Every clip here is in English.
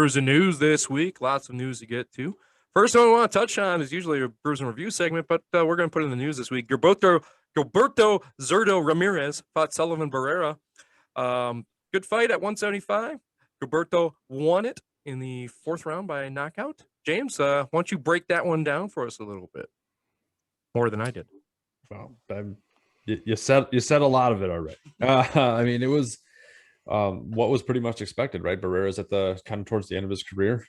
Brews and News this week. Lots of news to get to. First one I want to touch on is usually a Brews and Review segment, but we're going to put in the news this week. Gilberto Zurdo Ramirez fought Sullivan Barrera. Good fight at 175. Gilberto won it in the fourth round by knockout. James, why don't you break that one down for us a little bit? More than I did. Well, you said a lot of it already. I mean, it was what was pretty much expected, right? Barrera's at the kind of towards the end of his career.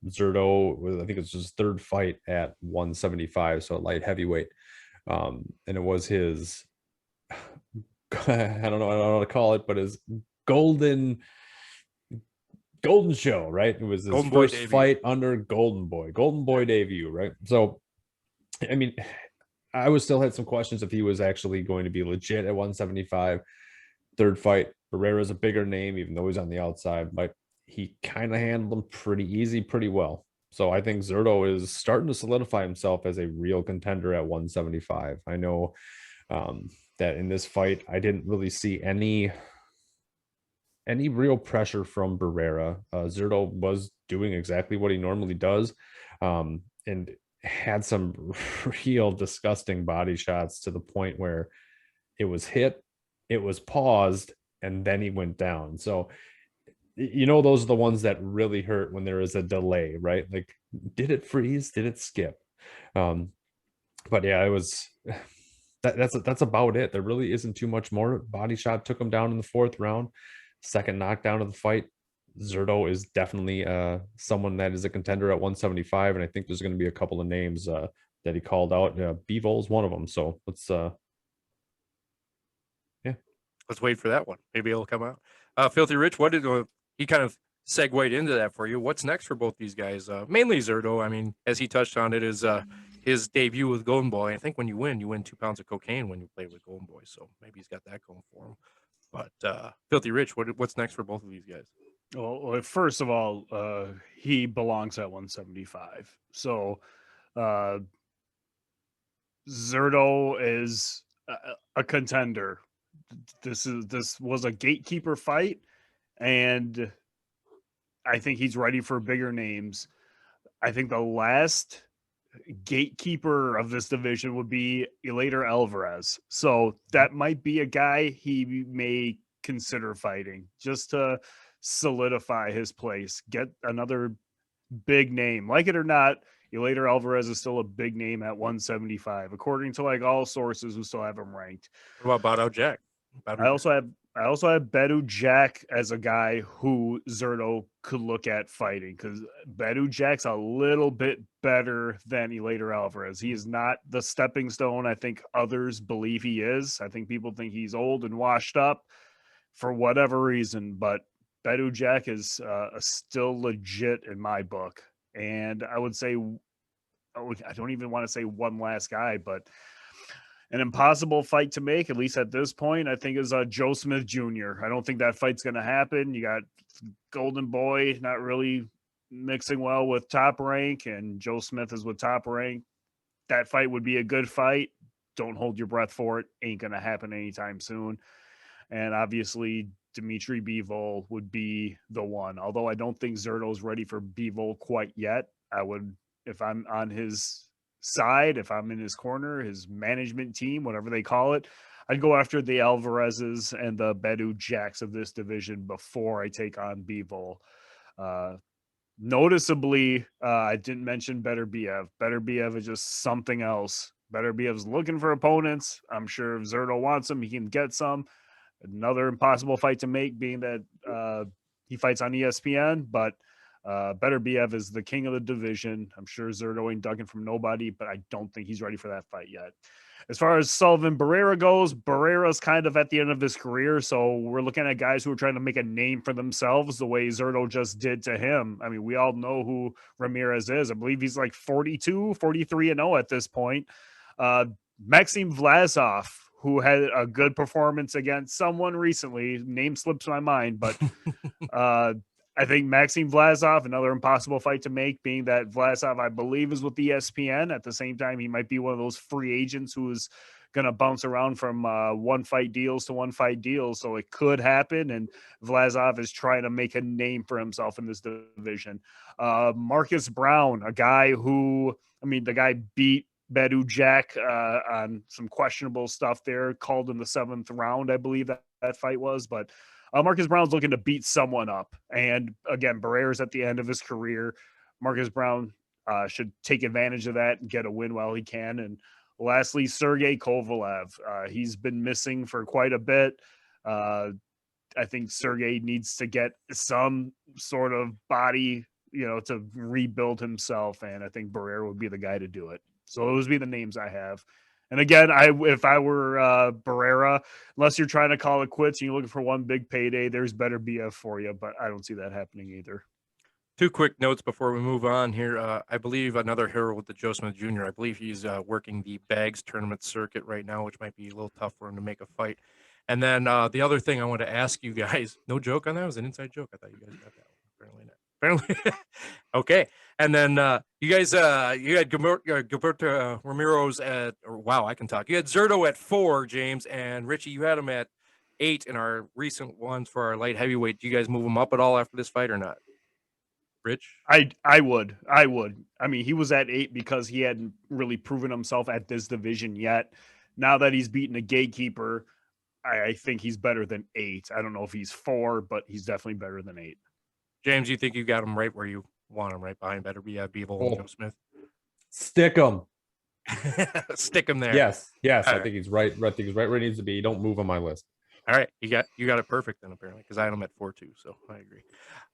Zurdo, I think it's his third fight at 175, so light heavyweight. And it was his, I don't know how to call it, but his golden show, right? It was his first fight under Golden Boy debut, right? So, I mean, I was still had some questions if he was actually going to be legit at 175. Third fight, Barrera's a bigger name, even though he's on the outside, but he kind of handled him pretty easy, pretty well. So I think Zurdo is starting to solidify himself as a real contender at 175. I know that in this fight, I didn't really see any real pressure from Barrera. Zurdo was doing exactly what he normally does, and had some real disgusting body shots to the point where it was hit, it was paused, and then he went down. So, those are the ones that really hurt when there is a delay, right? Like, did it freeze? Did it skip? But yeah, it was that's about it. There really isn't too much more. Body shot took him down in the fourth round. Second knockdown of the fight. Zurdo is definitely someone that is a contender at 175, and I think there's going to be a couple of names that he called out. Bivol is one of them. So let's wait for that one. Maybe it'll come out. Filthy Rich, what did he kind of segued into that for you? What's next for both these guys? Mainly Zurdo. I mean, as he touched on it, is his debut with Golden Boy. I think when you win 2 pounds of cocaine when you play with Golden Boy. So maybe he's got that going for him. But Filthy Rich, what's next for both of these guys? Well, first of all, he belongs at 175. So Zurdo is a contender. This was a gatekeeper fight, and I think he's ready for bigger names. I think the last gatekeeper of this division would be Eleider Alvarez. So that might be a guy he may consider fighting just to solidify his place, get another big name. Like it or not, Eleider Alvarez is still a big name at 175, according to like all sources who still have him ranked. What about Bado Jack? I also have Badou Jack as a guy who Zurdo could look at fighting, because Badou Jack's a little bit better than Eleider Alvarez. He is not the stepping stone I think others believe he is. I think people think he's old and washed up for whatever reason, but Badou Jack is still legit in my book. And I would say, I don't even want to say one last guy, but an impossible fight to make, at least at this point, I think is Joe Smith Jr. I don't think that fight's going to happen. You got Golden Boy not really mixing well with Top Rank, and Joe Smith is with Top Rank. That fight would be a good fight. Don't hold your breath for it. Ain't going to happen anytime soon. And obviously, Dimitri Bivol would be the one. Although I don't think Zurdo's ready for Bivol quite yet. I would, if I'm on his side, if I'm in his corner, his management team, whatever they call it, I'd go after the Alvarezes and the Badou Jacks of this division before I take on Bivol. Noticeably, I didn't mention Beterbiev. Beterbiev is just something else. Beterbiev's looking for opponents. I'm sure if Zurdo wants him, he can get some. Another impossible fight to make, being that he fights on ESPN, but Beterbiev is the king of the division. I'm sure Zurdo ain't ducking from nobody, but I don't think he's ready for that fight yet. As far as Sullivan Barrera goes, Barrera's kind of at the end of his career, so we're looking at guys who are trying to make a name for themselves the way Zurdo just did to him. I mean, we all know who Ramirez is. I believe he's like 42, 43-0 at this point. Maxim Vlasov, who had a good performance against someone recently, name slips my mind, but I think Maxim Vlasov, another impossible fight to make, being that Vlasov, I believe, is with ESPN. At the same time, he might be one of those free agents who is going to bounce around from one fight deals to one fight deals. So it could happen. And Vlasov is trying to make a name for himself in this division. Marcus Brown, a guy who, the guy beat Bedu Jack on some questionable stuff there, called in the 7th round, I believe that fight was. But Marcus Brown's looking to beat someone up. And again, Barrera's at the end of his career. Marcus Brown should take advantage of that and get a win while he can. And lastly, Sergey Kovalev. He's been missing for quite a bit. I think Sergey needs to get some sort of body, to rebuild himself. And I think Barrera would be the guy to do it. So those would be the names I have. And again, if I were Barrera, unless you're trying to call it quits and you're looking for one big payday, there's better BF for you. But I don't see that happening either. 2 quick notes before we move on here. I believe another hero with the Joe Smith Jr. I believe he's working the Bags tournament circuit right now, which might be a little tough for him to make a fight. And then the other thing I want to ask you guys, no joke on that, it was an inside joke. I thought you guys got that one. Apparently not. Apparently, okay. And then you guys, you had Gilberto Ramiro's at, wow, I can talk. You had Zurdo at 4, James, and Richie, you had him at 8 in our recent ones for our light heavyweight. Do you guys move him up at all after this fight or not? Rich? I would. He was at 8 because he hadn't really proven himself at this division yet. Now that he's beaten a gatekeeper, I think he's better than 8. I don't know if he's 4, but he's definitely better than 8. James, you think you got him right where you want him, right behind better be Beeble and Joe Smith? Stick him. Stick him there. Yes. All I think he's right. I think he's right where he needs to be. Don't move on my list. All right, you got it perfect then, apparently, because I had him at 4 too, so I agree.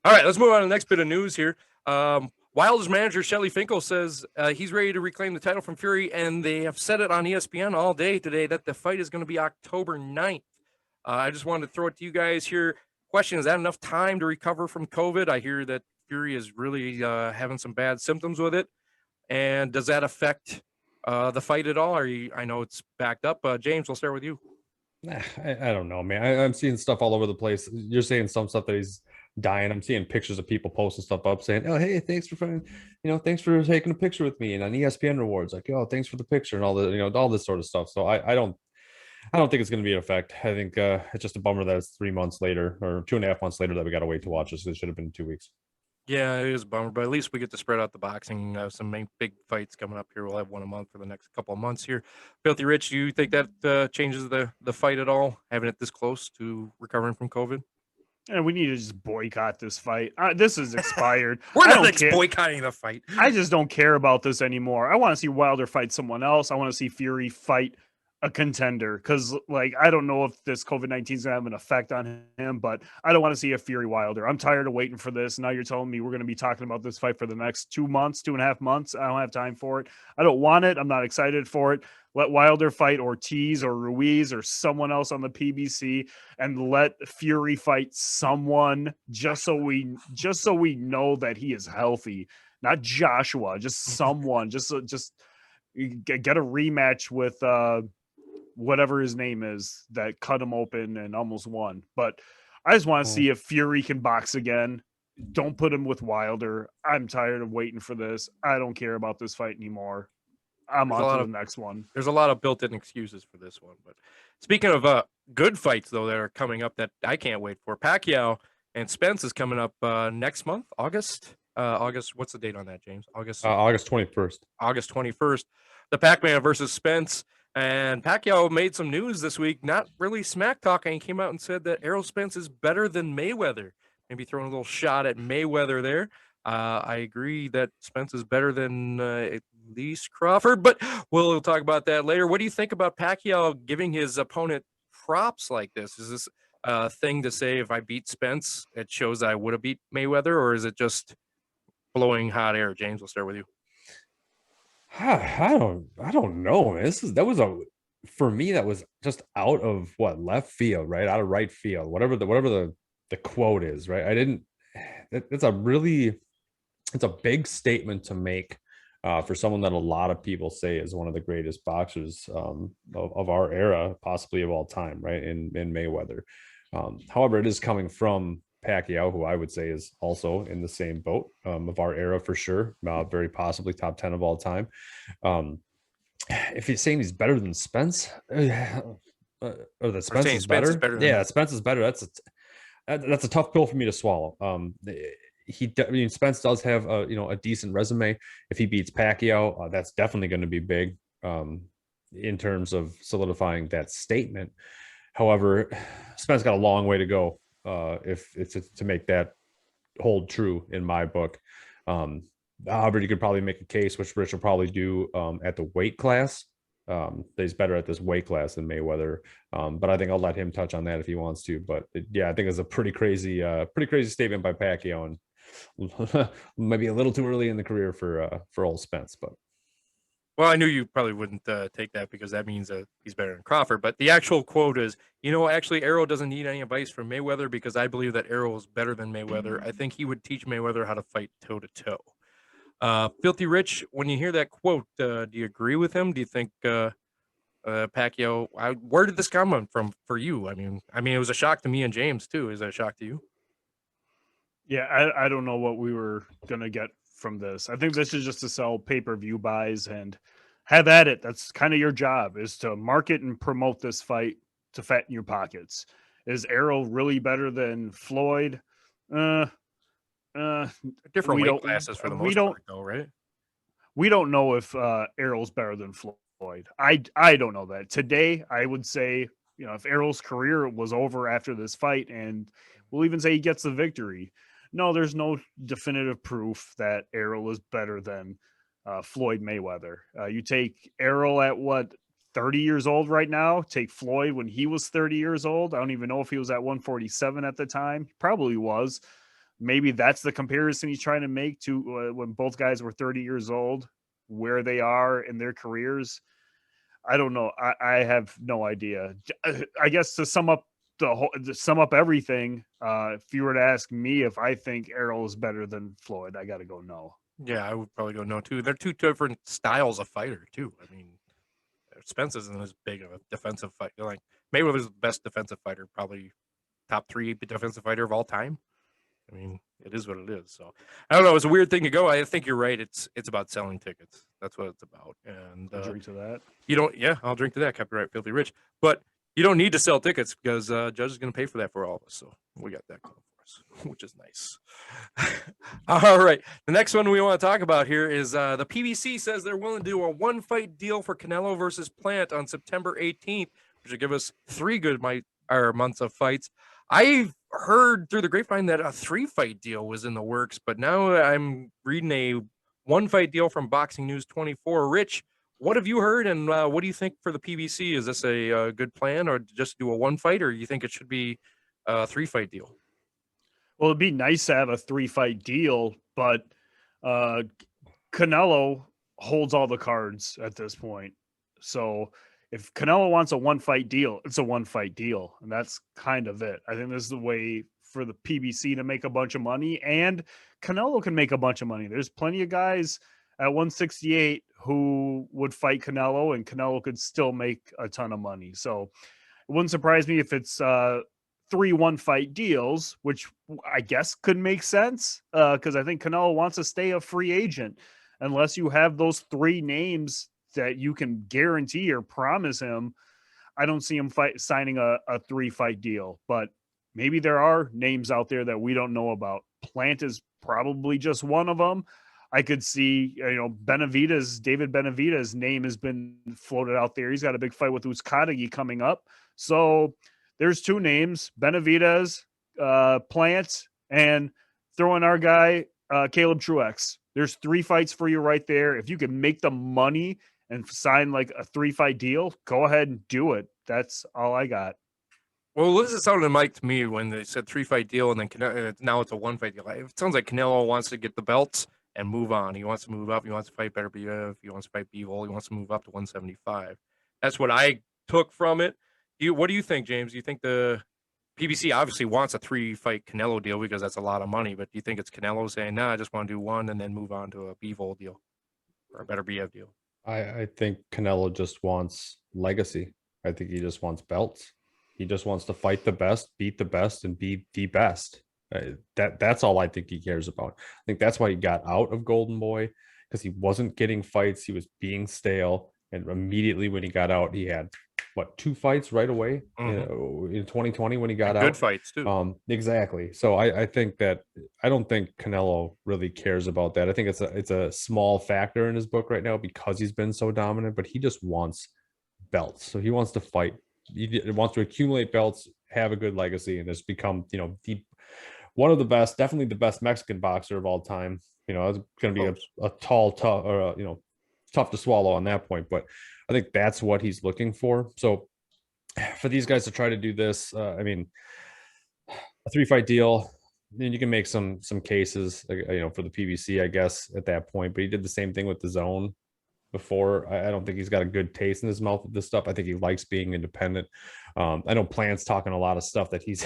All right, let's move on to the next bit of news here. Wilder's manager Shelly Finkel says he's ready to reclaim the title from Fury, and they have said it on ESPN all day today that the fight is going to be October 9th. I just wanted to throw it to you guys here. Question: is that enough time to recover from COVID? I hear that Fury is really having some bad symptoms with it, and does that affect the fight at all? I know it's backed up. James, we'll start with you. I don't know, man. I'm seeing stuff all over the place. You're saying some stuff that he's dying. I'm seeing pictures of people posting stuff up saying, "Oh, hey, thanks for taking a picture with me." And on ESPN rewards, like, "Oh, thanks for the picture," and all this sort of stuff. So I don't think it's going to be an effect. I think it's just a bummer that it's 3 months later or 2.5 months later that we got to wait to watch this. It should have been 2 weeks. Yeah, it is a bummer, but at least we get to spread out the boxing. Some big fights coming up here. We'll have one a month for the next couple of months here. Filthy Rich, do you think that changes the fight at all, having it this close to recovering from COVID? And we need to just boycott this fight. This is expired. We're not boycotting the fight. I just don't care about this anymore. I want to see Wilder fight someone else. I want to see Fury fight a contender, because I don't know if this COVID-19 is gonna have an effect on him, but I don't want to see a Fury Wilder. I'm tired of waiting for this. Now you're telling me we're going to be talking about this fight for the next 2 months, 2.5 months. I don't have time for it. I don't want it. I'm not excited for it. Let Wilder fight Ortiz or Ruiz or someone else on the PBC, and let Fury fight someone just so we know that he is healthy. Not Joshua, just someone. just get a rematch with whatever his name is that cut him open and almost won. But I just want to see if Fury can box again. Don't put him with Wilder. I'm tired of waiting for this. I don't care about this fight anymore. I'm on to the next one. There's a lot of built-in excuses for this one. But speaking of good fights, though, that are coming up that I can't wait for, Pacquiao and Spence is coming up next month, August. What's the date on that, James? August 21st. August 21st. The Pac-Man versus Spence. And Pacquiao made some news this week, not really smack talking. He came out and said that Errol Spence is better than Mayweather. Maybe throwing a little shot at Mayweather there. I agree that Spence is better than at least Crawford, but we'll talk about that later. What do you think about Pacquiao giving his opponent props like this? Is this a thing to say if I beat Spence, it shows that I would have beat Mayweather, or is it just blowing hot air? James, we'll start with you. I don't know, man. For me, that was just out of left field, right? Out of right field, whatever the quote is, right? It's a big statement to make for someone that a lot of people say is one of the greatest boxers of our era, possibly of all time, right? In Mayweather. However, it is coming from Pacquiao, who I would say is also in the same boat of our era for sure, very possibly top 10 of all time. if you're saying he's better than Spence, or that Spence saying is Spence is better, better than yeah, Spence is better. That's a tough pill for me to swallow. I mean, Spence does have a decent resume. If he beats Pacquiao, that's definitely going to be big in terms of solidifying that statement. However, Spence got a long way to go if it's to make that hold true in my book. However, you could probably make a case, which Rich will probably do at the weight class. That he's better at this weight class than Mayweather. But I think I'll let him touch on that if he wants to. But yeah, I think it's a pretty crazy statement by Pacquiao, and maybe a little too early in the career for old Spence. But Well, I knew you probably wouldn't take that because that means that he's better than Crawford. But the actual quote is, actually, Errol doesn't need any advice from Mayweather because I believe that Errol is better than Mayweather. I think he would teach Mayweather how to fight toe to toe. Filthy Rich, when you hear that quote, do you agree with him? Do you think Pacquiao? Where did this come from for you? I mean, it was a shock to me and James too. Is that a shock to you? Yeah, I don't know what we were gonna get from this. I think this is just to sell pay-per-view buys and have at it. That's kind of your job, is to market and promote this fight to fatten your pockets. Is Errol really better than Floyd? Uh, Different we weight don't. classes for the We most don't. part, though, right? We don't know if Errol's better than Floyd. I don't know that. Today, I would say, if Errol's career was over after this fight, and we'll even say he gets the victory, no, there's no definitive proof that Errol is better than Floyd Mayweather. You take Errol at what, 30 years old right now, take Floyd when he was 30 years old. I don't even know if he was at 147 at the time. He probably was. Maybe that's the comparison he's trying to make to when both guys were 30 years old, where they are in their careers. I don't know. I have no idea. I guess to sum up everything, if you were to ask me if I think Errol is better than Floyd, I got to go no. Yeah, I would probably go no too. They're two different styles of fighter too. I mean, Spence isn't as big of a defensive fighter. Like Mayweather's the best defensive fighter, probably top 3 defensive fighter of all time. I mean, it is what it is. So I don't know. It's a weird thing to go. I think you're right. It's about selling tickets. That's what it's about. And Drink to that. you don't. Yeah, I'll drink to that. Copyright Filthy Rich. But you don't need to sell tickets because Judge is going to pay for that for all of us. So we got that going for us, which is nice. All right. The next one we want to talk about here is the PBC says they're willing to do a 1-fight deal for Canelo versus Plant on September 18th, which will give us 3 good months of fights. I've heard through the grapevine that a 3-fight deal was in the works, but now I'm reading a 1-fight deal from Boxing News 24. Rich, what have you heard, and what do you think for the PBC? Is this a good plan, or just do a 1-fight, or you think it should be a 3-fight deal? Well, it'd be nice to have a 3-fight deal, but Canelo holds all the cards at this point. So if Canelo wants a 1-fight deal, it's a 1-fight deal. And that's kind of it. I think this is the way for the PBC to make a bunch of money, and Canelo can make a bunch of money. There's plenty of guys at 168 who would fight Canelo, and Canelo could still make a ton of money. So it wouldn't surprise me if it's 3 1-fight deals, which I guess could make sense because I think Canelo wants to stay a free agent unless you have those 3 names that you can guarantee or promise him. I don't see him signing a 3-fight deal, but maybe there are names out there that we don't know about. Plant is probably just one of them. I could see, David Benavidez' name has been floated out there. He's got a big fight with Uzcategui coming up. So there's 2 names, Benavidez, Plant, and throw in our guy, Caleb Truex. There's 3 fights for you right there. If you can make the money and sign like a 3-fight deal, go ahead and do it. That's all I got. Well, this is sounding Mike to me when they said 3-fight deal, and then now it's a 1-fight deal. It sounds like Canelo wants to get the belts and move on. He wants to move up. He wants to fight better BF. He wants to fight Bivol. He wants to move up to 175. That's what I took from it. What do you think, James? Do you think the PBC obviously wants a 3-fight Canelo deal because that's a lot of money, but do you think it's Canelo saying, "No, I just want to do 1 and then move on to a Bivol deal or a better BF deal"? I think Canelo just wants legacy. I think he just wants belts. He just wants to fight the best, beat the best, and be the best. That's all I think he cares about. I think that's why he got out of Golden Boy, because he wasn't getting fights. He was being stale. And immediately when he got out, he had what, 2 fights right away in 2020 when he got out. Good fights too. Exactly. So I think that I don't think Canelo really cares about that. I think it's a small factor in his book right now because he's been so dominant, but he just wants belts. So he wants to fight. He wants to accumulate belts, have a good legacy, and just become, one of the best, definitely the best Mexican boxer of all time. It's going to be a tall, tough, or tough to swallow on that point, but I think that's what he's looking for. So for these guys to try to do this, a 3-fight deal, then you can make some cases, for the PBC, I guess, at that point. But he did the same thing with the zone before. I don't think he's got a good taste in his mouth with this stuff. I think he likes being independent. I know Plant's talking a lot of stuff that he's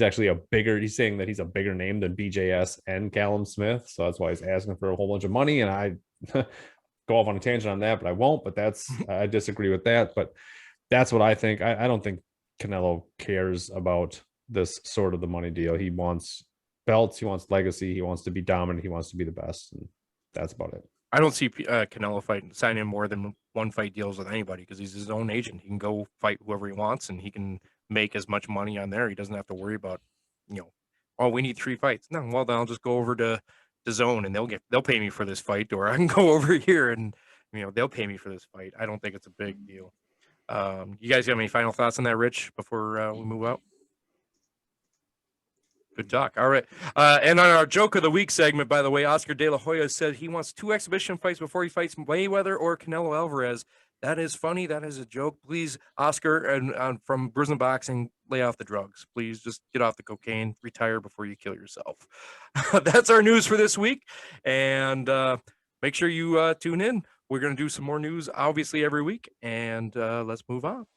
actually he's saying that he's a bigger name than BJS and Callum Smith. So that's why he's asking for a whole bunch of money. And I go off on a tangent on that, but I won't. But I disagree with that. But that's what I think. I don't think Canelo cares about this sort of the money deal. He wants belts. He wants legacy. He wants to be dominant. He wants to be the best. And that's about it. I don't see Canelo signing more than 1-fight deals with anybody because he's his own agent. He can go fight whoever he wants, and he can make as much money on there. He doesn't have to worry about, we need 3 fights. No, well, then I'll just go over to the zone and they'll pay me for this fight, or I can go over here and they'll pay me for this fight. I don't think it's a big deal. You guys have any final thoughts on that, Rich, before we move out? Good talk. All right. And on our Joke of the Week segment, by the way, Oscar Delahoya said he wants 2 exhibition fights before he fights Mayweather or Canelo Alvarez. That is funny. That is a joke. Please, Oscar, and from Brews and Boxing, lay off the drugs. Please just get off the cocaine, retire before you kill yourself. That's our news for this week. And make sure you tune in. We're going to do some more news, obviously, every week. And let's move on.